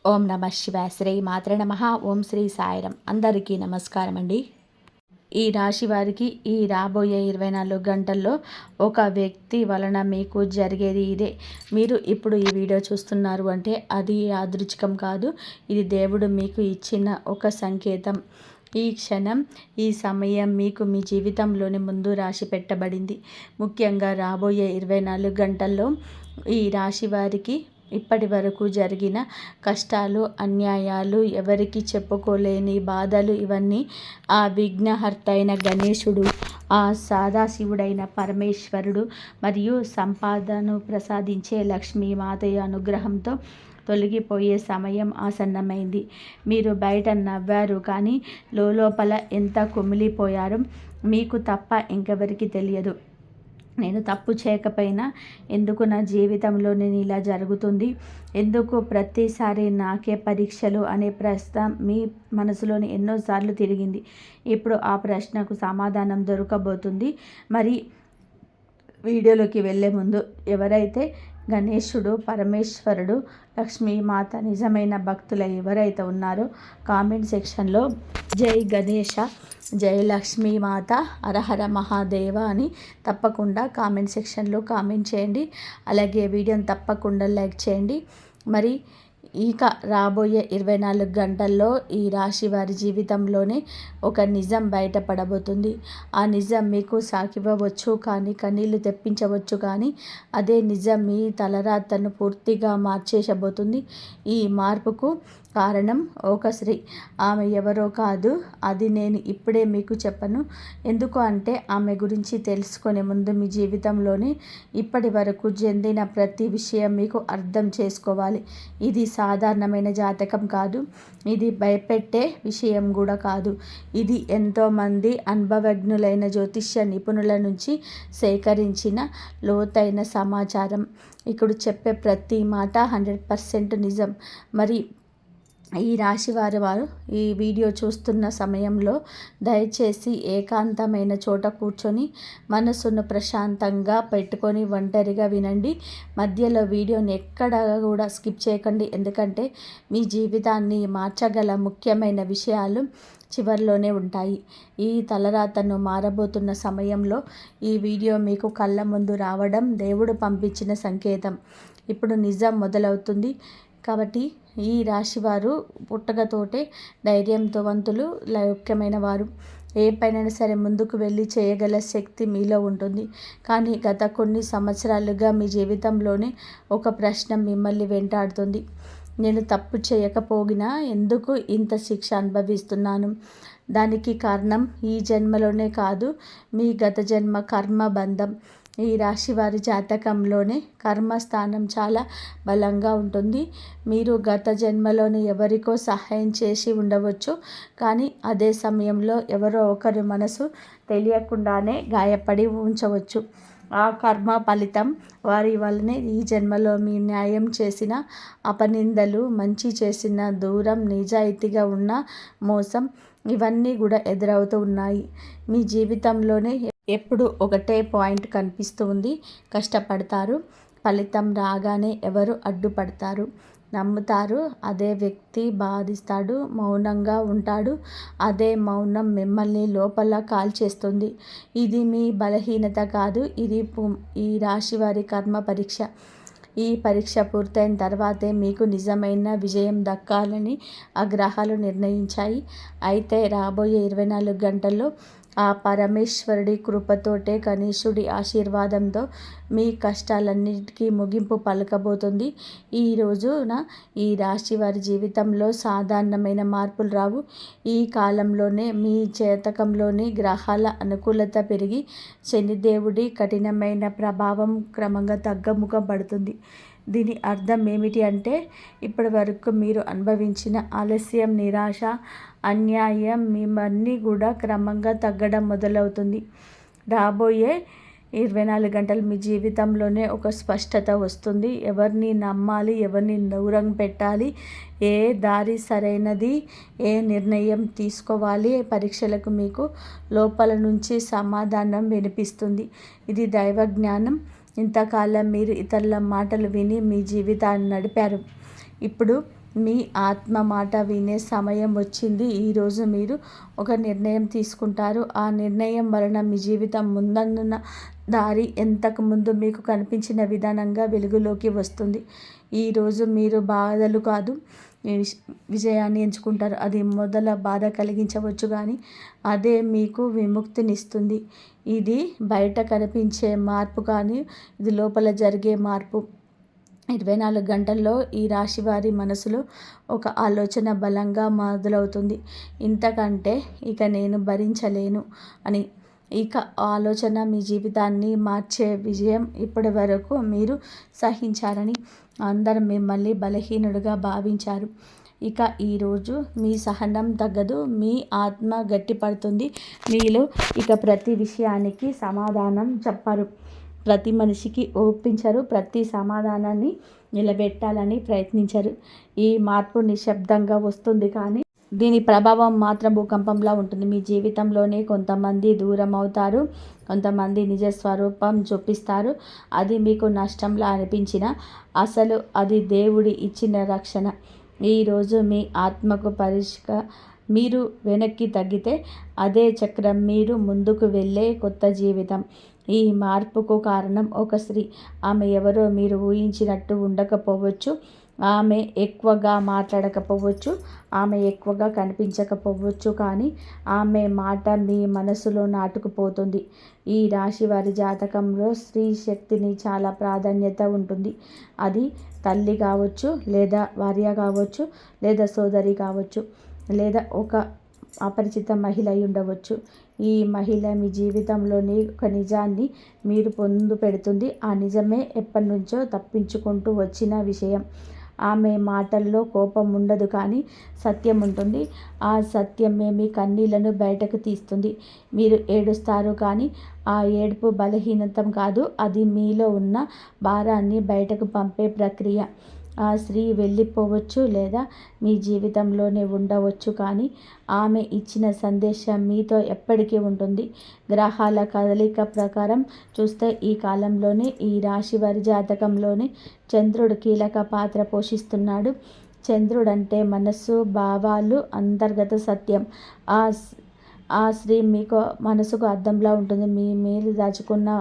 ఓం నమ శివాయ. శ్రీ మాత్రే నమః. ఓం శ్రీ సాయిరం. అందరికీ నమస్కారం అండి. ఈ రాశి వారికి ఈ రాబోయే 24 గంటల్లో ఒక వ్యక్తి వలన మీకు జరిగేది ఇదే. మీరు ఇప్పుడు ఈ వీడియో చూస్తున్నారు అంటే అది యాదృచ్ఛికం కాదు. ఇది దేవుడు మీకు ఇచ్చిన ఒక సంకేతం. ఈ క్షణం, ఈ సమయం మీకు మీ జీవితంలోని ముందు రాసి పెట్టబడింది. ముఖ్యంగా రాబోయే 24 గంటల్లో ఈ రాశి వారికి ఇప్పటి వరకు జరిగిన కష్టాలు, అన్యాయాలు, ఎవరికి చెప్పుకోలేని బాధలు, ఇవన్నీ ఆ విఘ్నహర్త అయిన గణేశుడు, ఆ సదాశివుడైన పరమేశ్వరుడు మరియు సంపాదను ప్రసాదించే లక్ష్మీమాతయ్య అనుగ్రహంతో తొలగిపోయే సమయం ఆసన్నమైంది. మీరు బయట నవ్వారు కానీ లోపల ఎంత కుమిలిపోయారో మీకు తప్ప ఇంకెవరికి తెలియదు. నేను తప్పు చేయకపోయినా ఎందుకు నా జీవితంలో నేను ఇలా జరుగుతుంది, ఎందుకు ప్రతిసారి నాకే పరీక్షలు అనే ప్రశ్న మీ మనసులోని ఎన్నోసార్లు తిరిగింది. ఇప్పుడు ఆ ప్రశ్నకు సమాధానం దొరకబోతుంది. మరి వీడియోలోకి వెళ్ళే ముందు ఎవరైతే గణేశుడు, పరమేశ్వరుడు, లక్ష్మీమాత నిజమైన భక్తులు ఎవరైతే ఉన్నారో కామెంట్ సెక్షన్లో జై గణేశ, జై లక్ష్మీమాత, హరహర మహాదేవ అని తప్పకుండా కామెంట్ సెక్షన్లో కామెంట్ చేయండి. అలాగే వీడియోని తప్పకుండా లైక్ చేయండి. మరి ఇక రాబోయే 24 గంటల్లో ఈ రాశి వారి జీవితంలోనే ఒక నిజం బయటపడబోతుంది. ఆ నిజం మీకు సాకివ్వవచ్చు కానీ, కన్నీళ్లు తెప్పించవచ్చు కానీ, అదే నిజం మీ తలరాతను పూర్తిగా మార్చేసబోతుంది. ఈ మార్పుకు కారణం ఒక స్త్రీ. ఆమె ఎవరో కాదు, అది నేను ఇప్పుడే మీకు చెప్పను. ఎందుకు అంటే ఆమె గురించి తెలుసుకునే ముందు మీ జీవితంలోనే ఇప్పటి వరకు చెందిన ప్రతి విషయం మీకు అర్థం చేసుకోవాలి. ఇది సాధారణమైన జాతకం కాదు, ఇది భయపెట్టే విషయం కూడా కాదు. ఇది ఎంతోమంది అనుభవజ్ఞులైన జ్యోతిష్య నిపుణుల నుంచి సేకరించిన లోతైన సమాచారం. ఇక్కడ చెప్పే ప్రతి మాట 100% నిజం. మరి ఈ రాశి వారు ఈ వీడియో చూస్తున్న సమయంలో దయచేసి ఏకాంతమైన చోట కూర్చొని మనసును ప్రశాంతంగా పెట్టుకొని ఒంటరిగా వినండి. మధ్యలో వీడియోని ఎక్కడ కూడా స్కిప్ చేయకండి. ఎందుకంటే మీ జీవితాన్ని మార్చగల ముఖ్యమైన విషయాలు చివరిలోనే ఉంటాయి. ఈ తలరాతను మారబోతున్న సమయంలో ఈ వీడియో మీకు కళ్ళ ముందు రావడం దేవుడు పంపించిన సంకేతం. ఇప్పుడు నిజం మొదలవుతుంది. కాబట్టి ఈ రాశివారు పుట్టకతోటే ధైర్యంతోవంతులు, ముఖ్యమైన వారు. ఏ పైనైనా సరే ముందుకు వెళ్ళి చేయగల శక్తి మీలో ఉంటుంది. కానీ గత కొన్ని సంవత్సరాలుగా మీ జీవితంలోనే ఒక ప్రశ్న మిమ్మల్ని వెంటాడుతుంది. నేను తప్పు చేయకపోగినా ఎందుకు ఇంత శిక్ష అనుభవిస్తున్నాను? దానికి కారణం ఈ జన్మలోనే కాదు, మీ గత జన్మ కర్మ బంధం. ఈ రాశి వారి జాతకంలోనే కర్మస్థానం చాలా బలంగా ఉంటుంది. మీరు గత జన్మలోని ఎవరికో సహాయం చేసి ఉండవచ్చు, కానీ అదే సమయంలో ఎవరో ఒకరి మనసు తెలియకుండానే గాయపడి ఉంచవచ్చు. ఆ కర్మ ఫలితం వారి వల్లనే ఈ జన్మలో మీ న్యాయం చేసిన అపనిందలు, మంచి చేసిన దూరం, నిజాయితీగా ఉన్న మోసం, ఇవన్నీ కూడా ఎదురవుతూ ఉన్నాయి. మీ జీవితంలోనే ఎప్పుడు ఒకటే పాయింట్ కనిపిస్తూ ఉంది. కష్టపడతారు, ఫలితం రాగానే ఎవరు అడ్డుపడతారు, నమ్ముతారు, అదే వ్యక్తి బాధిస్తాడు, మౌనంగా ఉంటాడు. అదే మౌనం మిమ్మల్ని లోపల కాల్చేస్తుంది. ఇది మీ బలహీనత కాదు, ఇది ఈ రాశి వారి కర్మ పరీక్ష. ఈ పరీక్ష పూర్తయిన తర్వాతే మీకు నిజమైన విజయం దక్కాలని ఆ గ్రహాలు నిర్ణయించాయి. అయితే రాబోయే 24 గంటల్లో ఆ పరమేశ్వరుడి కృపతోటే, గణేశుడి ఆశీర్వాదంతో మీ కష్టాలన్నిటికీ ముగింపు పలకబోతుంది. ఈ రోజున ఈ రాశి వారి జీవితంలో సాధారణమైన మార్పులు రావు. ఈ కాలంలోనే మీ జాతకంలోని గ్రహాల అనుకూలత పెరిగి శనిదేవుడి కఠినమైన ప్రభావం క్రమంగా తగ్గముఖం పడుతుంది. దీని అర్థం ఏమిటి అంటే ఇప్పటి వరకు మీరు అనుభవించిన ఆలస్యం, నిరాశ, అన్యాయం ఇవన్నీ కూడా క్రమంగా తగ్గడం మొదలవుతుంది. రాబోయే 24 గంటలు మీ జీవితంలోనే ఒక స్పష్టత వస్తుంది. ఎవరిని నమ్మాలి, ఎవరిని దూరం పెట్టాలి, ఏ దారి సరైనది, ఏ నిర్ణయం తీసుకోవాలి, పరీక్షలకు మీకు లోపల నుంచి సమాధానం వినిపిస్తుంది. ఇది దైవ జ్ఞానం. ఇంతకాలం మీరు ఇతరుల మాటలు విని మీ జీవితాన్ని నడిపారు. ఇప్పుడు మీ ఆత్మ మాట వినే సమయం వచ్చింది. ఈరోజు మీరు ఒక నిర్ణయం తీసుకుంటారు. ఆ నిర్ణయం వలన మీ జీవితం ముందున్న దారి ఇంతకుముందు మీకు కనిపించిన విధానంగా వెలుగులోకి వస్తుంది. ఈరోజు మీరు బాధలు కాదు విజయాన్ని ఎంచుకుంటారు. అది మొదల బాధ కలిగించవచ్చు, కానీ అదే మీకు విముక్తినిస్తుంది. ఇది బయట కనిపించే మార్పు కానీ ఇది లోపల జరిగే మార్పు. 24 గంటల్లో ఈ రాశి వారి మనసులో ఒక ఆలోచన బలంగా మొదలవుతుంది. ఇంతకంటే ఇక నేను భరించలేను అని. ఇక ఆలోచన మీ జీవితాన్ని మార్చే విజయం. ఇప్పటి వరకు మీరు సహించారని అందరూ మిమ్మల్ని బలహీనుడిగా భావించారు. ఇక ఈరోజు మీ సహనం తగ్గదు, మీ ఆత్మ గట్టిపడుతుంది. మీలో ఇక ప్రతి విషయానికి సమాధానం చెప్పరు, ప్రతి మనిషికి ఒప్పించరు, ప్రతి సమాధానాన్ని నిలబెట్టాలని ప్రయత్నించరు. ఈ మార్పు నిశ్శబ్దంగా వస్తుంది, కానీ దీని ప్రభావం మాత్రం భూకంపంలా ఉంటుంది. మీ జీవితంలోనే కొంతమంది దూరం అవుతారు, కొంతమంది నిజ స్వరూపం చూపిస్తారు. అది మీకు నష్టంలా అనిపించిన అసలు అది దేవుడి ఇచ్చిన రక్షణ. ఈరోజు మీ ఆత్మకు మీరు వెనక్కి తగ్గితే అదే చక్రం మీరు ముందుకు వెళ్ళే కొత్త జీవితం. ఈ మార్పుకు కారణం ఒక స్త్రీ. ఆమె ఎవరో మీరు ఊహించినట్టు ఉండకపోవచ్చు, ఆమె ఎక్కువగా మాట్లాడకపోవచ్చు, ఆమె ఎక్కువగా కనిపించకపోవచ్చు, కానీ ఆమె మాట మీ మనసులో నాటుకుపోతుంది. ఈ రాశి వారి జాతకంలో స్త్రీ శక్తిని చాలా ప్రాధాన్యత ఉంటుంది. అది తల్లి కావచ్చు, లేదా భార్య కావచ్చు, లేదా సోదరి కావచ్చు, లేదా ఒక అపరిచిత మహిళ అయి ఉండవచ్చు. ఈ మహిళ మీ జీవితంలోని ఒక నిజాన్ని మీరు పొందు పెడుతుంది. ఆ నిజమే ఎప్పటి నుంచో తప్పించుకుంటూ వచ్చిన విషయం. ఆమె మాటల్లో కోపం ఉండదు, కానీ సత్యం ఉంటుంది. ఆ సత్యమే మీ కన్నీళ్లను బయటకు తీస్తుంది. మీరు ఏడుస్తారు, కానీ ఆ ఏడుపు బలహీనత కాదు, అది మీలో ఉన్న భారాన్ని బయటకు పంపే ప్రక్రియ. ఆ స్త్రీ వెళ్ళిపోవచ్చు, లేదా మీ జీవితంలోనే ఉండవచ్చు, కానీ ఆమె ఇచ్చిన సందేశం మీతో ఎప్పటికీ ఉంటుంది. గ్రహాల కదలిక ప్రకారం చూస్తే ఈ కాలంలోనే ఈ రాశి వారి జాతకంలోనే చంద్రుడు కీలక పాత్ర పోషిస్తున్నాడు. చంద్రుడంటే మనస్సు, భావాలు, అంతర్గత సత్యం. ఆ స్త్రీ మీకు మనసుకు అద్దంలా ఉంటుంది. మీ మేలు దాచుకున్న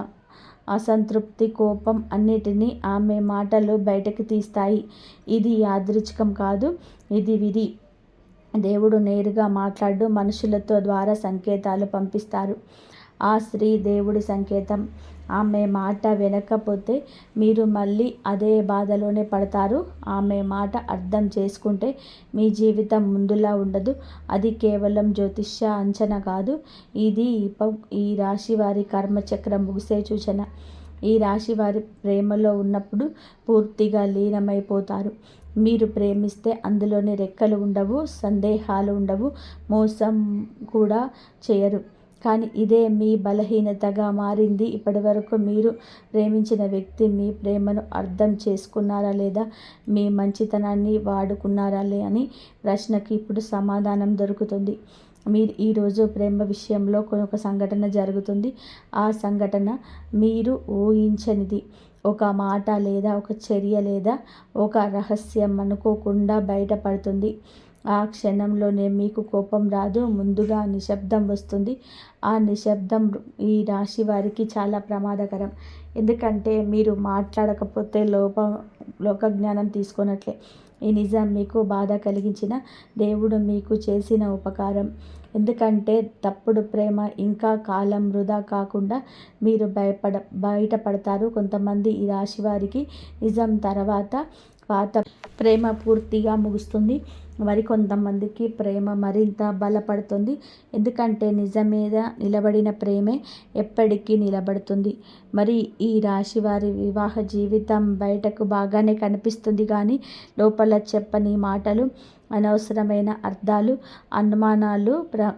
అసంతృప్తి, కోపం అన్నిటినీ ఆమె మాటలు బయటకు తీస్తాయి. ఇది యాదృచ్ఛికం కాదు, ఇది విధి. దేవుడు నేరుగా మాట్లాడు, మనుషులతో ద్వారా సంకేతాలు పంపిస్తారు. ఆ స్త్రీ దేవుడి సంకేతం. ఆమె మాట వినకపోతే మీరు మళ్ళీ అదే బాధలోనే పడతారు. ఆమె మాట అర్థం చేసుకుంటే మీ జీవితం ముందులా ఉండదు. అది కేవలం జ్యోతిష్య అంచనా కాదు, ఇది ఈ రాశి వారి కర్మచక్రం ముగిసే సూచన. ఈ రాశి వారి ప్రేమలో ఉన్నప్పుడు పూర్తిగా లీనమైపోతారు. మీరు ప్రేమిస్తే అందులోని రెక్కలు ఉండవు, సందేహాలు ఉండవు, మోసం కూడా చేయరు. కానీ ఇదే మీ బలహీనతగా మారింది. ఇప్పటివరకు మీరు ప్రేమించిన వ్యక్తి మీ ప్రేమను అర్థం చేసుకున్నారా, లేదా మీ మంచితనాన్ని వాడుకున్నారా అని ప్రశ్నకి ఇప్పుడు సమాధానం దొరుకుతుంది. మీరు ఈరోజు ప్రేమ విషయంలో ఒక సంఘటన జరుగుతుంది. ఆ సంఘటన మీరు ఊహించనిది. ఒక మాట, లేదా ఒక చర్య, లేదా ఒక రహస్యం అనుకోకుండా బయటపడుతుంది. ఆ క్షణంలోనే మీకు కోపం రాదు, ముందుగా నిశ్శబ్దం వస్తుంది. ఆ నిశ్శబ్దం ఈ రాశి వారికి చాలా ప్రమాదకరం. ఎందుకంటే మీరు మాట్లాడకపోతే లోకజ్ఞానం తీసుకున్నట్లే. ఈ నిజం మీకు బాధ కలిగించిన దేవుడు మీకు చేసిన ఉపకారం. ఎందుకంటే తప్పుడు ప్రేమ ఇంకా కాలం వృధా కాకుండా మీరు బయటపడతారు. కొంతమంది ఈ రాశి వారికి నిజం తర్వాత పాత ప్రేమ పూర్తిగా ముగుస్తుంది. మరికొంతమందికి ప్రేమ మరింత బలపడుతుంది. ఎందుకంటే నిజం మీద నిలబడిన ప్రేమే ఎప్పటికీ నిలబడుతుంది. మరి ఈ రాశి వారి వివాహ జీవితం బయటకు బాగానే కనిపిస్తుంది, కానీ లోపల చెప్పని మాటలు, అనవసరమైన అర్థాలు, అనుమానాలు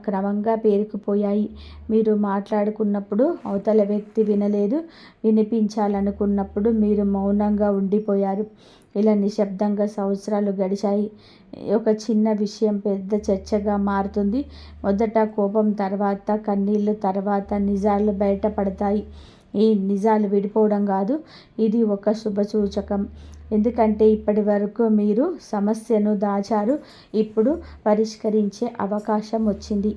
క్రమంగా పేరుకుపోయాయి. మీరు మాట్లాడుకున్నప్పుడు అవతల వ్యక్తి వినలేదు, వినిపించాలనుకున్నప్పుడు మీరు మౌనంగా ఉండిపోయారు. ఇలా నిశ్శబ్దంగా సంవత్సరాలు గడిచాయి. ఒక చిన్న విషయం పెద్ద చర్చగా మారుతుంది. మొదట కోపం, తర్వాత కన్నీళ్ళు, తర్వాత నిజాలు బయటపడతాయి. ఈ నిజాలు విడిపోవడం కాదు, ఇది ఒక శుభసూచకం. ఎందుకంటే ఇప్పటి వరకు మీరు సమస్యను దాచారు, ఇప్పుడు పరిష్కరించే అవకాశం వచ్చింది.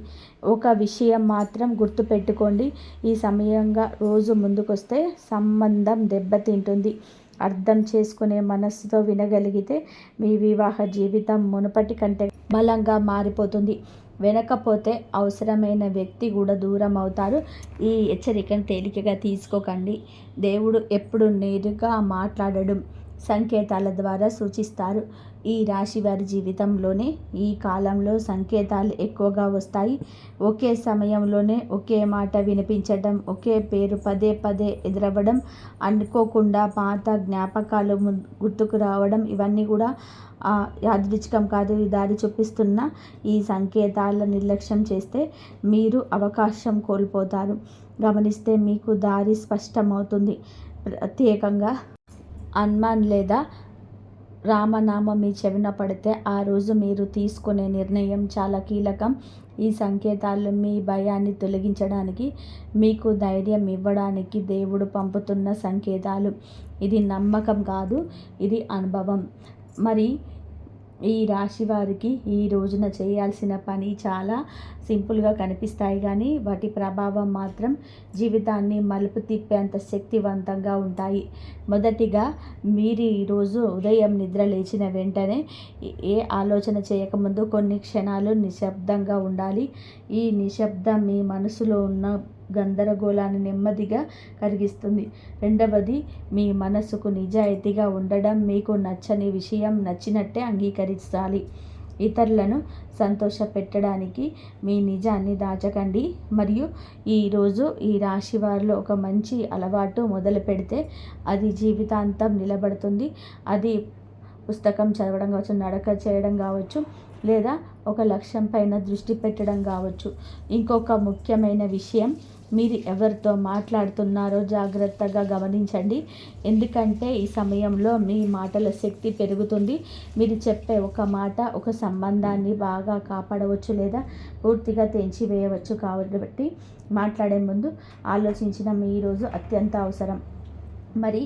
ఒక విషయం మాత్రం గుర్తుపెట్టుకోండి, ఈ సమయంగా రోజు ముందుకొస్తే సంబంధం దెబ్బతింటుంది. అర్థం చేసుకునే మనస్సుతో వినగలిగితే మీ వివాహ జీవితం మునుపటి కంటే బలంగా మారిపోతుంది. వినకపోతే అవసరమైన వ్యక్తి కూడా దూరం అవుతారు. ఈ హెచ్చరికను తేలికగా తీసుకోకండి. దేవుడు ఎప్పుడు నేరుగా మాట్లాడడం, సంకేతాల ద్వారా సూచిస్తారు. ఈ రాశి వారి జీవితంలోనే ఈ కాలంలో సంకేతాలు ఎక్కువగా వస్తాయి. ఒకే సమయంలోనే ఒకే మాట వినిపించడం, ఒకే పేరు పదే పదే ఎదురవ్వడం, అనుకోకుండా పాత జ్ఞాపకాలు గుర్తుకు రావడం, ఇవన్నీ కూడా యాదృచ్ఛికం కాదు. ఈ దారి చూపిస్తున్న ఈ సంకేతాల నిర్లక్ష్యం చేస్తే మీరు అవకాశం కోల్పోతారు. గమనిస్తే మీకు దారి స్పష్టమవుతుంది. ప్రత్యేకంగా హనుమాన్ లేదా రామనామం మీ చెవిన పడితే ఆ రోజు మీరు తీసుకునే నిర్ణయం చాలా కీలకం. ఈ సంకేతాలు మీ భయాన్ని తొలగించడానికి, మీకు ధైర్యం ఇవ్వడానికి దేవుడు పంపుతున్న సంకేతాలు. ఇది నమ్మకం కాదు, ఇది అనుభవం. మరి ఈ రాశి వారికి ఈ రోజున చేయాల్సిన పని చాలా సింపుల్గా కనిపిస్తాయి, కానీ వాటి ప్రభావం మాత్రం జీవితాన్ని మలుపు తిప్పేంత శక్తివంతంగా ఉంటాయి. మొదటిగా మీరు ఈరోజు ఉదయం నిద్ర లేచిన వెంటనే ఏ ఆలోచన చేయకముందు కొన్ని క్షణాలు నిశ్శబ్దంగా ఉండాలి. ఈ నిశ్శబ్దం మీ మనసులో ఉన్న గందరగోళాన్ని నెమ్మదిగా కరిగిస్తుంది. రెండవది, మీ మనసుకు నిజాయితీగా ఉండడం. మీకు నచ్చని విషయం నచ్చినట్టే అంగీకరించాలి. ఇతరులను సంతోషపెట్టడానికి మీ నిజాన్ని దాచకండి. మరియు ఈరోజు ఈ రాశి వారిలో ఒక మంచి అలవాటు మొదలు పెడితే అది జీవితాంతం నిలబడుతుంది. అది పుస్తకం చదవడం కావచ్చు, నడక చేయడం కావచ్చు, లేదా ఒక లక్ష్యం పైన దృష్టి పెట్టడం కావచ్చు. ఇంకొక ముఖ్యమైన విషయం, మీరు ఎవరితో మాట్లాడుతున్నారో జాగ్రత్తగా గమనించండి. ఎందుకంటే ఈ సమయంలో మీ మాటల శక్తి పెరుగుతుంది. మీరు చెప్పే ఒక మాట ఒక సంబంధాన్ని బాగా కాపాడవచ్చు లేదా పూర్తిగా తెంచివేయవచ్చు. కాబట్టి మాట్లాడే ముందు ఆలోచించిన మీ రోజు అత్యంత అవసరం. మరి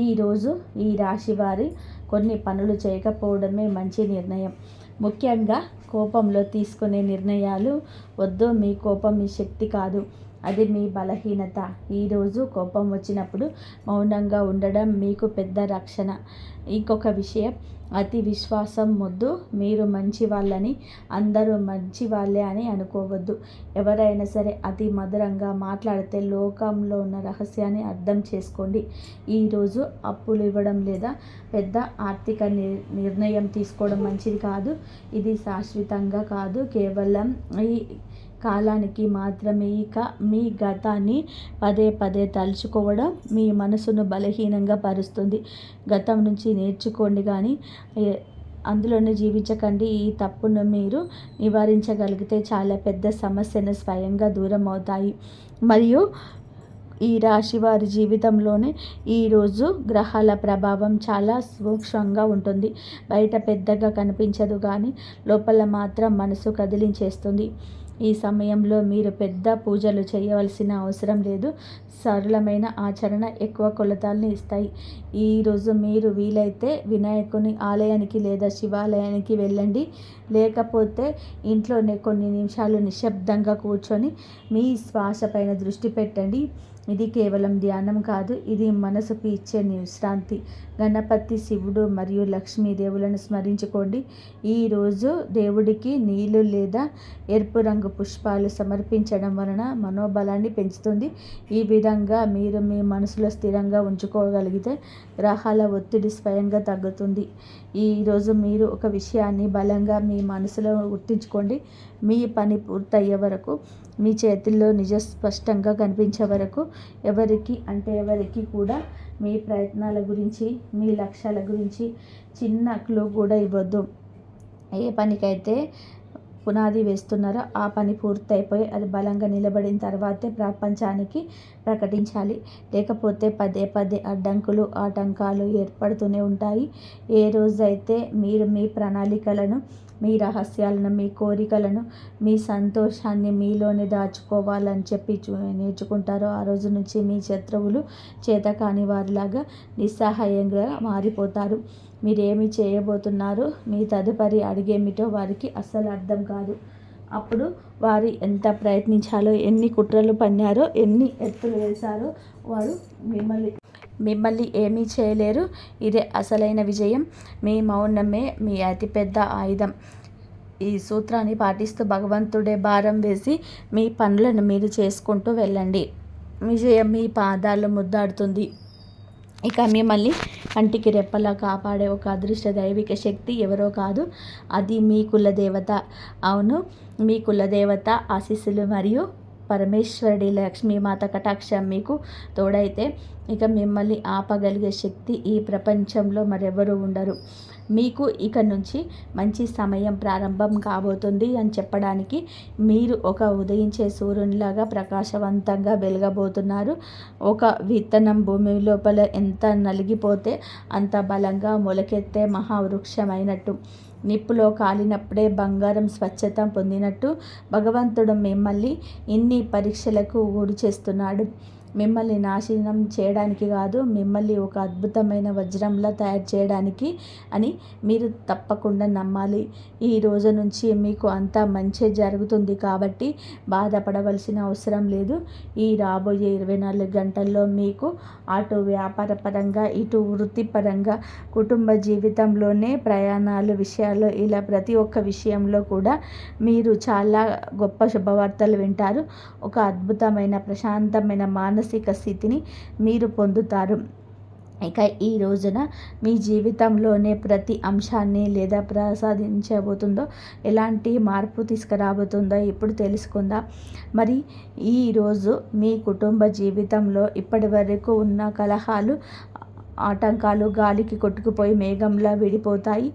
ఈరోజు ఈ రాశి వారి కొన్ని పనులు చేయకపోవడమే మంచి నిర్ణయం. ముఖ్యంగా కోపంలో తీసుకునే నిర్ణయాలు వద్దు. మీ కోపం మీ శక్తి కాదు, అది మీ బలహీనత. ఈరోజు కోపం వచ్చినప్పుడు మౌనంగా ఉండడం మీకు పెద్ద రక్షణ. ఇంకొక విషయం, అతి విశ్వాసం వద్దు. మీరు మంచి వాళ్ళని, అందరూ మంచి వాళ్ళే అని అనుకోవద్దు. ఎవరైనా సరే అతి మధురంగా మాట్లాడితే లోకంలో ఉన్న రహస్యాన్ని అర్థం చేసుకోండి. ఈరోజు అప్పులు ఇవ్వడం లేదా పెద్ద ఆర్థిక నిర్ణయం తీసుకోవడం మంచిది కాదు. ఇది శాశ్వతంగా కాదు, కేవలం ఈ కాలానికి మాత్రమే. ఇక మీ గతాన్ని పదే పదే తలుచుకోవడం మీ మనసును బలహీనంగా పరుస్తుంది. గతం నుంచి నేర్చుకోండి, కానీ అందులోనే జీవించకండి. ఈ తప్పును మీరు నివారించగలిగితే చాలా పెద్ద సమస్యను స్వయంగా దూరం అవుతాయి. మరియు ఈ రాశి వారి జీవితంలోనే ఈరోజు గ్రహాల ప్రభావం చాలా సూక్ష్మంగా ఉంటుంది. బయట పెద్దగా కనిపించదు, కానీ లోపల మాత్రం మనసు కదిలించేస్తుంది. ఈ సమయంలో మీరు పెద్ద పూజలు చేయవలసిన అవసరం లేదు. సరళమైన ఆచరణ ఎక్కువ ఫలితాలను ఇస్తాయి. ఈరోజు మీరు వీలైతే వినాయకుని ఆలయానికి లేదా శివాలయానికి వెళ్ళండి. లేకపోతే ఇంట్లోనే కొన్ని నిమిషాలు నిశ్శబ్దంగా కూర్చొని మీ శ్వాస పైన దృష్టి పెట్టండి. ఇది కేవలం ధ్యానం కాదు, ఇది మనసుకు ఇచ్చే విశ్రాంతి. గణపతి, శివుడు మరియు లక్ష్మీదేవులను స్మరించుకోండి. ఈరోజు దేవుడికి నీళ్ళు లేదా ఎరుపు రంగు పుష్పాలు సమర్పించడం వలన మనోబలాన్ని పెంచుతుంది. ఈ విధంగా మీరు మీ మనసులో స్థిరంగా ఉంచుకోగలిగితే గ్రహాల ఒత్తిడి స్వయంగా తగ్గుతుంది. ఈరోజు మీరు ఒక విషయాన్ని బలంగా మీ మనసులో గుర్తుంచుకోండి. మీ పని పూర్తయ్యే వరకు, మీ చేతుల్లో నిజం స్పష్టంగా కనిపించే వరకు ఎవరికి కూడా మీ ప్రయత్నాల గురించి, మీ లక్ష్యాల గురించి చిన్న క్లూ కూడా ఇవ్వద్దు. ఏ పనికైతే పునాది వేస్తున్నారో ఆ పని పూర్తయిపోయి అది బలంగా నిలబడిన తర్వాతే ప్రపంచానికి ప్రకటించాలి. లేకపోతే పదే పదే అడ్డంకులు ఆటంకాలు ఏర్పడుతూనే ఉంటాయి. ఏ రోజైతే మీరు మీ ప్రణాళికలను, మీ రహస్యాలను, మీ కోరికలను, మీ సంతోషాన్ని మీలోనే దాచుకోవాలని చెప్పి నేర్చుకుంటారో ఆ రోజు నుంచి మీ శత్రువులు చేతకాని వారిలాగా నిస్సహాయంగా మారిపోతారు. మీరేమి చేయబోతున్నారో, మీ తదుపరి అడుగేమిటో వారికి అస్సలు అర్థం కాదు. అప్పుడు వారు ఎంత ప్రయత్నించాలో, ఎన్ని కుట్రలు పన్నారో, ఎన్ని ఎత్తులు వేశారో వారు మిమ్మల్ని ఏమీ చేయలేరు. ఇదే అసలైన విజయం. మీ మౌనమే మీ అతిపెద్ద ఆయుధం. ఈ సూత్రాన్ని పాటిస్తూ భగవంతుడే భారం వేసి మీ పనులను మీరు చేసుకుంటూ వెళ్ళండి. విజయం మీ పాదాలు ముద్దాడుతుంది. ఇక మిమ్మల్ని కంటికి రెప్పలా కాపాడే ఒక అదృష్ట దైవిక శక్తి ఎవరో కాదు, అది మీ కులదేవత. అవును, మీ కులదేవత ఆశీస్సులు మరియు పరమేశ్వరుడి లక్ష్మీమాత కటాక్షం మీకు తోడైతే ఇక మిమ్మల్ని ఆపగలిగే శక్తి ఈ ప్రపంచంలో మరెవరూ ఉండరు. మీకు ఇక నుంచి మంచి సమయం ప్రారంభం కాబోతుంది అని చెప్పడానికి మీరు ఒక ఉదయించే సూర్యునిలాగా ప్రకాశవంతంగా వెలగబోతున్నారు. ఒక విత్తనం భూమి లోపల ఎంత నలిగిపోతే అంత బలంగా మొలకెత్తే మహావృక్షమైనట్టు, నిప్పులో కాలినప్పుడే బంగారం స్వచ్ఛత పొందినట్టు భగవంతుడు మిమ్మల్ని ఇన్ని పరీక్షలకు గురి చేస్తున్నాడు. మిమ్మల్ని నాశనం చేయడానికి కాదు, మిమ్మల్ని ఒక అద్భుతమైన వజ్రంలా తయారు చేయడానికి అని మీరు తప్పకుండా నమ్మాలి. ఈ రోజు నుంచి మీకు అంతా మంచి జరుగుతుంది కాబట్టి బాధపడవలసిన అవసరం లేదు. ఈ రాబోయే 24 గంటల్లో మీకు అటు వ్యాపారపరంగా, ఇటు వృత్తిపరంగా, కుటుంబ జీవితంలోనే, ప్రయాణాలు విషయాల్లో, ఇలా ప్రతి ఒక్క విషయంలో కూడా మీరు చాలా గొప్ప శుభవార్తలు వింటారు. ఒక అద్భుతమైన ప్రశాంతమైన మానసిక స్థితిని మీరు పొందుతారు. ఇక ఈ రోజున మీ జీవితంలోనే ప్రతి అంశాన్ని లేదా ప్రసాదించబోతుందో, ఎలాంటి మార్పు తీసుకురాబోతుందో ఇప్పుడు తెలుసుకుందాం. మరి ఈరోజు మీ కుటుంబ జీవితంలో ఇప్పటి వరకు ఉన్న కలహాలు, ఆటంకాలు గాలికి కొట్టుకుపోయి మేఘంలా విడిపోతాయి.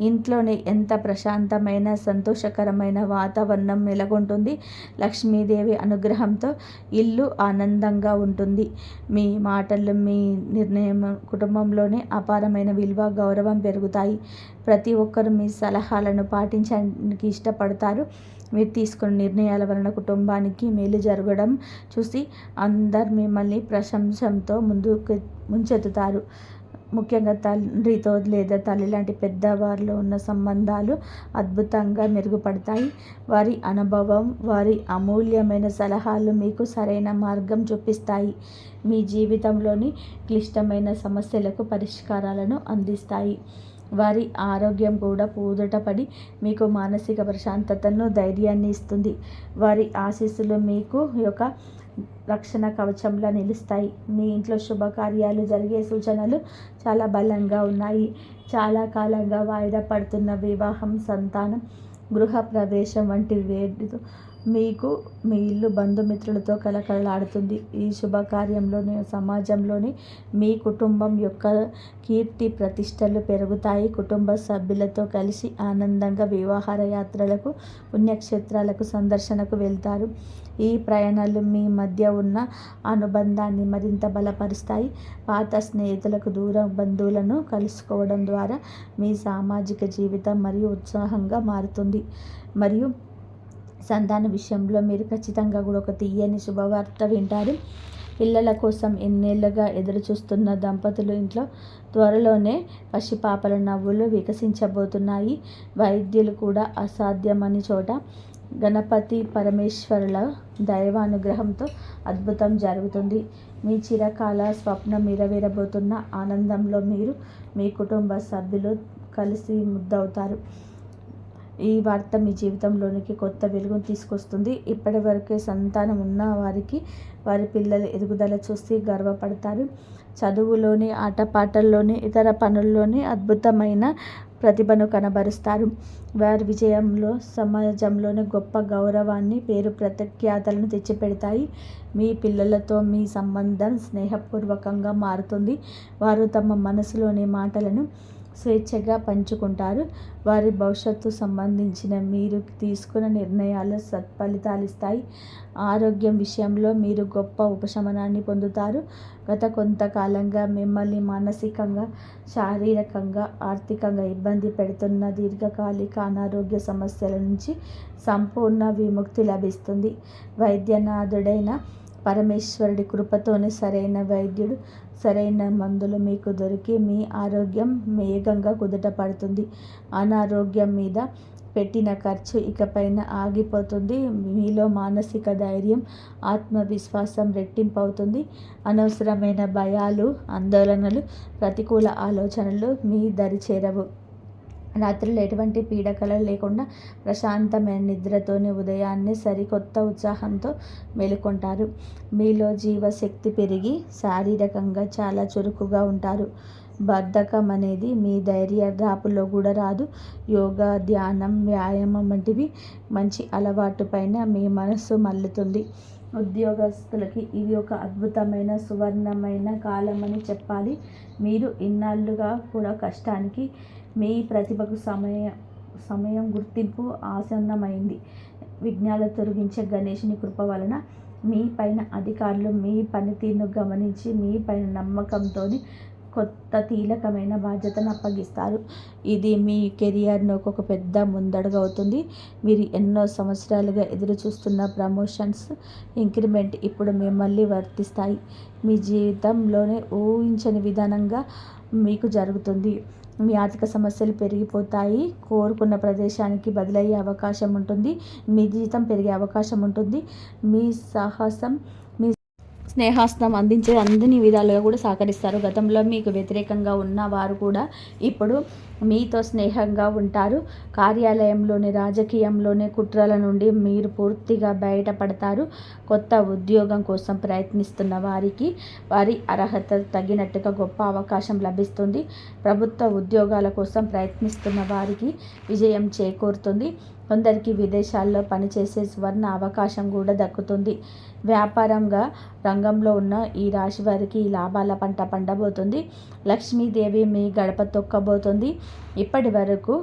ఇంట్లోనే ఎంత ప్రశాంతమైన సంతోషకరమైన వాతావరణం నెలకొంటుంది. లక్ష్మీదేవి అనుగ్రహంతో ఇల్లు ఆనందంగా ఉంటుంది. మీ మాటలు, మీ నిర్ణయం కుటుంబంలోనే అపారమైన విలువ, గౌరవం పెరుగుతాయి. ప్రతి ఒక్కరూ మీ సలహాలను పాటించడానికి ఇష్టపడతారు. మీరు తీసుకున్న నిర్ణయాల వలన కుటుంబానికి మేలు జరగడం చూసి అందరు మిమ్మల్ని ప్రశంసంతో ముంచెత్తుతారు. ముఖ్యంగా తండ్రితో లేదా తల్లి లాంటి పెద్దవారిలో ఉన్న సంబంధాలు అద్భుతంగా మెరుగుపడతాయి. వారి అనుభవం, వారి అమూల్యమైన సలహాలు మీకు సరైన మార్గం చూపిస్తాయి. మీ జీవితంలోని క్లిష్టమైన సమస్యలకు పరిష్కారాలను అందిస్తాయి. వారి ఆరోగ్యం కూడా పూదుటపడి మీకు మానసిక ప్రశాంతతను, ధైర్యాన్ని ఇస్తుంది. వారి ఆశీస్సులు మీకు యొక్క రక్షణ కవచంలా నిలుస్తాయి. మీ ఇంట్లో శుభకార్యాలు జరిగే సూచనలు చాలా బలంగా ఉన్నాయి. చాలా కాలంగా వాయిదా పడుతున్న వివాహం, సంతానం, గృహ ప్రవేశం వంటి వేడుతో మీకు మీ ఇల్లు బంధుమిత్రులతో కలకలలాడుతుంది. ఈ శుభకార్యంలోని సమాజంలోని మీ కుటుంబం యొక్క కీర్తి ప్రతిష్టలు పెరుగుతాయి. కుటుంబ సభ్యులతో కలిసి ఆనందంగా వివాహ యాత్రలకు, పుణ్యక్షేత్రాలకు సందర్శనకు వెళ్తారు. ఈ ప్రయాణాలు మీ మధ్య ఉన్న అనుబంధాన్ని మరింత బలపరుస్తాయి. పాత స్నేహితులకు, దూర బంధువులను కలుసుకోవడం ద్వారా మీ సామాజిక జీవితం మరియు ఉత్సాహంగా మారుతుంది. మరియు సంతాన విషయంలో మీరు ఖచ్చితంగా కూడా ఒక తీయని శుభవార్త వింటారు. పిల్లల కోసం ఎన్నేళ్లుగా ఎదురుచూస్తున్న దంపతులు ఇంట్లో త్వరలోనే పసిపాపల నవ్వులు వికసించబోతున్నాయి. వైద్యులు కూడా అసాధ్యమని చోట గణపతి పరమేశ్వరుల దైవానుగ్రహంతో అద్భుతం జరుగుతుంది. మీ చిరకాల స్వప్నం నెరవేరబోతున్న ఆనందంలో మీరు, మీ కుటుంబ సభ్యులు కలిసి ముద్దవుతారు. ఈ వార్త మీ జీవితంలోనికి కొత్త వెలుగును తీసుకొస్తుంది. ఇప్పటి వరకే సంతానం ఉన్న వారికి వారి పిల్లల ఎదుగుదల చూసి గర్వపడతారు. చదువులోని, ఆటపాటల్లోని, ఇతర పనుల్లోని అద్భుతమైన ప్రతిభను కనబరుస్తారు. వారి విజయంలో సమాజంలోని గొప్ప గౌరవాన్ని, పేరు ప్రఖ్యాతలను తెచ్చిపెడతాయి. మీ పిల్లలతో మీ సంబంధం స్నేహపూర్వకంగా మారుతుంది. వారు తమ మనసులోని మాటలను స్వేచ్ఛగా పంచుకుంటారు. వారి భవిష్యత్తు సంబంధించిన మీరు తీసుకున్న నిర్ణయాలు సత్ఫలితాలిస్తాయి. ఆరోగ్యం విషయంలో మీరు గొప్ప ఉపశమనాన్ని పొందుతారు. గత కొంతకాలంగా మిమ్మల్ని మానసికంగా, శారీరకంగా, ఆర్థికంగా ఇబ్బంది పెడుతున్న దీర్ఘకాలిక అనారోగ్య సమస్యల నుంచి సంపూర్ణ విముక్తి లభిస్తుంది. వైద్యనాథుడైన పరమేశ్వరుడి కృపతోనే సరైన వైద్యుడు, సరైన మందులు మీకు దొరికి మీ ఆరోగ్యం వేగంగా కుదుట పడుతుంది. అనారోగ్యం మీద పెట్టిన ఖర్చు ఇకపైన ఆగిపోతుంది. మీలో మానసిక ధైర్యం, ఆత్మవిశ్వాసం రెట్టింపవుతుంది. అనవసరమైన భయాలు, ఆందోళనలు, ప్రతికూల ఆలోచనలు మీ దరి చేరవు. రాత్రులు ఎటువంటి పీడకలలు లేకుండా ప్రశాంతమైన నిద్రతోనే ఉదయాన్నే సరికొత్త ఉత్సాహంతో మేలుకొంటారు. మీలో జీవశక్తి పెరిగి శారీరకంగా చాలా చురుకుగా ఉంటారు. బద్ధకం అనేది మీ ధైర్య డ్రాపులో కూడా రాదు. యోగా, ధ్యానం, వ్యాయామం వంటివి మంచి అలవాటు పైన మీ మనస్సు మల్లుతుంది. ఉద్యోగస్తులకి ఇది ఒక అద్భుతమైన సువర్ణమైన కాలం అని చెప్పాలి. మీరు ఇన్నాళ్ళుగా కూడా కష్టానికి మీ ప్రతిభకు సమయం గుర్తింపు ఆసన్నమైంది. విఘ్నాలు తొలగించే గణేశుని కృప వలన మీ పైన అధికారులు మీ పనితీరును గమనించి మీ పైన నమ్మకంతో కొత్త కీలకమైన బాధ్యతను అప్పగిస్తారు. ఇది మీ కెరియర్ను ఒక పెద్ద ముందడుగు అవుతుంది. మీరు ఎన్నో సంవత్సరాలుగా ఎదురు చూస్తున్న ప్రమోషన్స్, ఇంక్రిమెంట్ ఇప్పుడు మిమ్మల్ని వర్తిస్తాయి. మీ జీవితంలోనే ఊహించని విధానంగా మీకు జరుగుతుంది. మీ ఆర్థిక సమస్యలు పెరిగిపోతాయి. కోరుకున్న ప్రదేశానికి బదిలయ్యే అవకాశం ఉంటుంది. మీ జీతం పెరిగే అవకాశం ఉంటుంది. మీ సాహసం, మీ స్నేహాస్తం అందించే అన్ని విధాలుగా కూడా సహకరిస్తారు. గతంలో మీకు వ్యతిరేకంగా ఉన్న వారు కూడా ఇప్పుడు మీతో స్నేహంగా ఉంటారు. కార్యాలయంలోని, రాజకీయంలోని కుట్రల నుండి మీరు పూర్తిగా బయటపడతారు. కొత్త ఉద్యోగం కోసం ప్రయత్నిస్తున్న వారికి వారి అర్హత తగినట్టుగా గొప్ప అవకాశం లభిస్తుంది. ప్రభుత్వ ఉద్యోగాల కోసం ప్రయత్నిస్తున్న వారికి విజయం చేకూరుతుంది. కొందరికి విదేశాల్లో పనిచేసే సువర్ణ అవకాశం కూడా దక్కుతుంది. వ్యాపారంగా రంగంలో ఉన్న ఈ రాశి వారికి లాభాల పంట పండబోతుంది. లక్ష్మీదేవి మీ గడప తొక్కబోతుంది. ఇప్పటి వరకు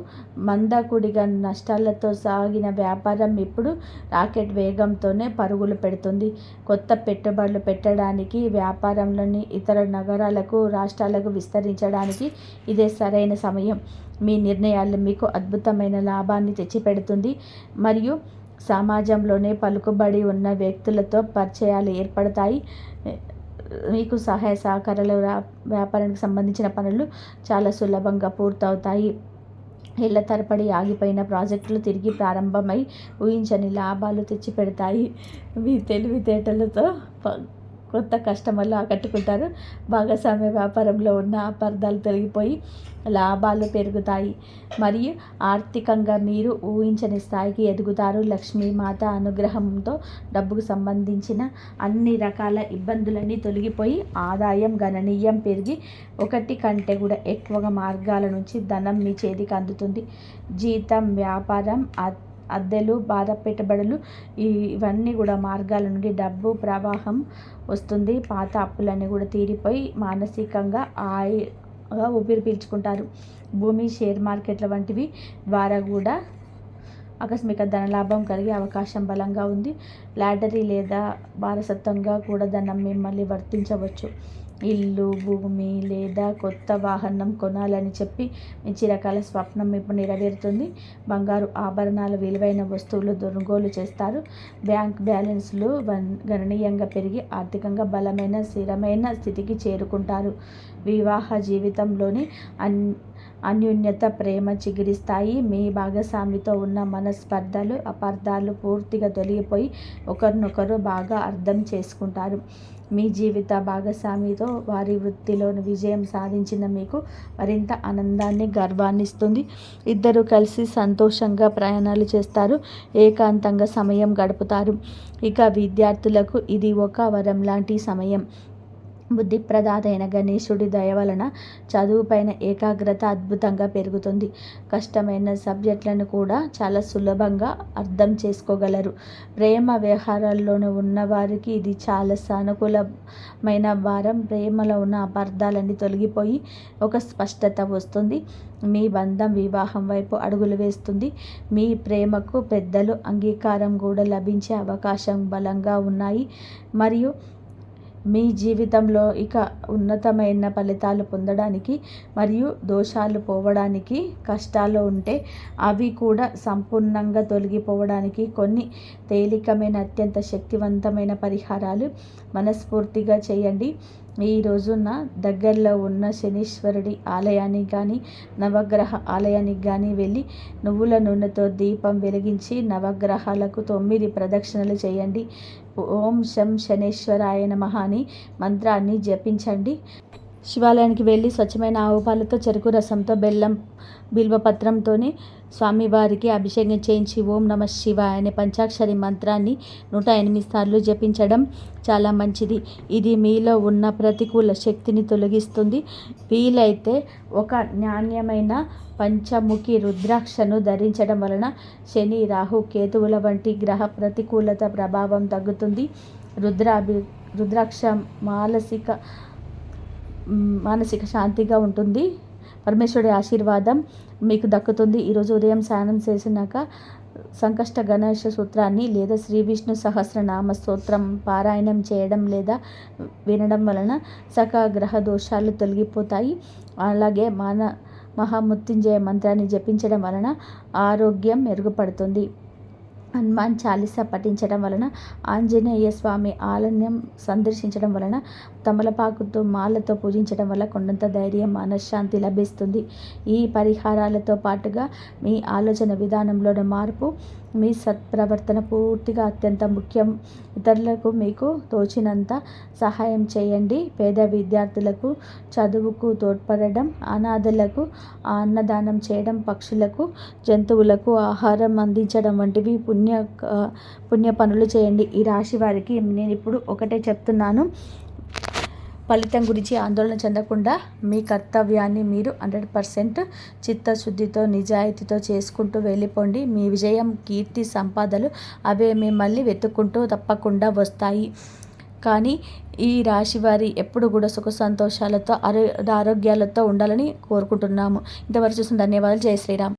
మందకుడిగా నష్టాలతో సాగిన వ్యాపారం ఇప్పుడు రాకెట్ వేగంతోనే పరుగులు పెడుతుంది. కొత్త పెట్టుబడులు పెట్టడానికి, వ్యాపారంలోని ఇతర నగరాలకు, రాష్ట్రాలకు విస్తరించడానికి ఇదే సరైన సమయం. మీ నిర్ణయాలు మీకు అద్భుతమైన లాభాన్ని తెచ్చిపెడుతుంది. మరియు సమాజంలోనే పలుకుబడి ఉన్న వ్యక్తులతో పరిచయాలు ఏర్పడతాయి. మీకు సహాయ సహకారాలు, వ్యాపారానికి సంబంధించిన పనులు చాలా సులభంగా పూర్తవుతాయి. ఏళ్ల తరబడి ఆగిపోయిన ప్రాజెక్టులు తిరిగి ప్రారంభమై ఊహించని లాభాలు తెచ్చిపెడతాయి. మీ తెలివితేటలతో కొత్త కస్టమర్లు ఆకట్టుకుంటారు. భాగస్వామ్య వ్యాపారంలో ఉన్న అపార్థాలు తొలగిపోయి లాభాలు పెరుగుతాయి. మరియు ఆర్థికంగా మీరు ఊహించని స్థాయికి ఎదుగుతారు. లక్ష్మీమాత అనుగ్రహంతో డబ్బుకు సంబంధించిన అన్ని రకాల ఇబ్బందులన్నీ తొలగిపోయి ఆదాయం గణనీయం పెరిగి ఒకటి కంటే కూడా ఎక్కువగా మార్గాల నుంచి ధనం మీ చేతికి అందుతుంది. జీతం, వ్యాపారం, అద్దెలు, బాధ పెట్టుబడులు ఇవన్నీ కూడా మార్గాల నుండి డబ్బు ప్రవాహం వస్తుంది. పాత అప్పులన్నీ కూడా తీరిపోయి మానసికంగా ఊపిరి పీల్చుకుంటారు. భూమి, షేర్ మార్కెట్ల వంటివి ద్వారా కూడా ఆకస్మిక ధనలాభం కలిగే అవకాశం బలంగా ఉంది. లాటరీ లేదా వారసత్వంగా కూడా ధనం మిమ్మల్ని వర్తించవచ్చు. ఇల్లు, భూమి లేదా కొత్త వాహనం కొనాలని చెప్పి మీ చిరకాల స్వప్నం ఇప్పుడు నెరవేరుతుంది. బంగారు ఆభరణాలు, విలువైన వస్తువులు కొనుగోలు చేస్తారు. బ్యాంక్ బ్యాలెన్స్లు గణనీయంగా పెరిగి ఆర్థికంగా బలమైన, స్థిరమైన స్థితికి చేరుకుంటారు. వివాహ జీవితంలోని అన్యోన్యత, ప్రేమ చిగురిస్తాయి. మీ భాగస్వామితో ఉన్న మనస్పర్ధలు, అపార్థాలు పూర్తిగా తొలగిపోయి ఒకరినొకరు బాగా అర్థం చేసుకుంటారు. మీ జీవిత భాగస్వామితో వారి వృత్తిలో విజయం సాధించిన మీకు మరింత ఆనందాన్ని, గర్వాన్ని ఇస్తుంది. ఇద్దరు కలిసి సంతోషంగా ప్రయాణాలు చేస్తారు. ఏకాంతంగా సమయం గడుపుతారు. ఇక విద్యార్థులకు ఇది ఒక వరం లాంటి సమయం. బుద్ధి ప్రదాత అయిన గణేశుడి దయ వలన చదువుపైన ఏకాగ్రత అద్భుతంగా పెరుగుతుంది. కష్టమైన సబ్జెక్టులను కూడా చాలా సులభంగా అర్థం చేసుకోగలరు. ప్రేమ వ్యవహారాల్లోనూ ఉన్నవారికి ఇది చాలా సానుకూలమైన వారం. ప్రేమలో ఉన్న అపార్థాలన్నీ తొలగిపోయి ఒక స్పష్టత వస్తుంది. మీ బంధం వివాహం వైపు అడుగులు వేస్తుంది. మీ ప్రేమకు పెద్దలు అంగీకారం కూడా లభించే అవకాశం బలంగా ఉన్నాయి. మరియు మీ జీవితంలో ఇక ఉన్నతమైన ఫలితాలు పొందడానికి మరియు దోషాలు పోవడానికి, కష్టాలు ఉంటే అవి కూడా సంపూర్ణంగా తొలగిపోవడానికి కొన్ని తేలికమైన అత్యంత శక్తివంతమైన పరిహారాలు మనస్ఫూర్తిగా చేయండి. ఈ రోజున దగ్గరలో ఉన్న శనీశ్వరుడి ఆలయానికి కానీ, నవగ్రహ ఆలయానికి కానీ వెళ్ళి నువ్వుల నూనెతో దీపం వెలిగించి నవగ్రహాలకు 9 ప్రదక్షిణలు చేయండి. ఓం శం శనేశ్వరాయ నమః అని మంత్రాన్ని జపించండి. శివాలయానికి వెళ్ళి స్వచ్ఛమైన ఆవు పాలతో, చెరుకు రసంతో, బెల్లం, బిల్వపత్రంతో స్వామివారికి అభిషేకం చేయించి ఓం నమః శివాయ అనే పంచాక్షరి మంత్రాన్ని 108 సార్లు జపించడం చాలా మంచిది. ఇది మీలో ఉన్న ప్రతికూల శక్తిని తొలగిస్తుంది. వీలైతే ఒక నాణ్యమైన పంచముఖి రుద్రాక్షను ధరించడం వలన శని, రాహు, కేతువుల వంటి గ్రహ ప్రతికూలత ప్రభావం తగ్గుతుంది. రుద్రాక్ష మానసిక శాంతిగా ఉంటుంది. పరమేశ్వరుడి ఆశీర్వాదం మీకు దక్కుతుంది. ఈరోజు ఉదయం స్నానం చేసినాక సంకష్ట గణేశ సూత్రాన్ని లేదా శ్రీ విష్ణు సహస్రనామ స్తోత్రం పారాయణం చేయడం లేదా వినడం వలన సకల గ్రహ దోషాలు తొలగిపోతాయి. అలాగే మహామృత్యుంజయ మంత్రాన్ని జపించడం వలన ఆరోగ్యం మెరుగుపడుతుంది. హనుమాన్ చాలీసా పఠించడం వలన, ఆంజనేయ స్వామి ఆలయం సందర్శించడం వలన, తమలపాకుతో మాలతో పూజించడం వల్ల కొండంత ధైర్యం, మనశ్శాంతి లభిస్తుంది. ఈ పరిహారాలతో పాటుగా మీ ఆలోచన విధానంలోని మార్పు, మీ సత్ప్రవర్తన పూర్తిగా అత్యంత ముఖ్యం. ఇతరులకు మీకు తోచినంత సహాయం చేయండి. పేద విద్యార్థులకు చదువుకు తోడ్పడడం, అనాథలకు అన్నదానం చేయడం, పక్షులకు, జంతువులకు ఆహారం అందించడం వంటివి పుణ్య పనులు చేయండి. ఈ రాశి వారికి నేను ఇప్పుడు ఒకటే చెప్తున్నాను. ఫలితం గురించి ఆందోళన చెందకుండా మీ కర్తవ్యాన్ని మీరు 100% చిత్తశుద్ధితో, నిజాయితీతో చేసుకుంటూ వెళ్ళిపోండి. మీ విజయం, కీర్తి, సంపాదనలు అవే మిమ్మల్ని వెతుక్కుంటూ తప్పకుండా వస్తాయి. కానీ ఈ రాశి వారి ఎప్పుడు కూడా సుఖ సంతోషాలతో, ఆరోగ్యాలతో ఉండాలని కోరుకుంటున్నాము. ఇంతవరకు చూసిన ధన్యవాదాలు. జై శ్రీరామ్.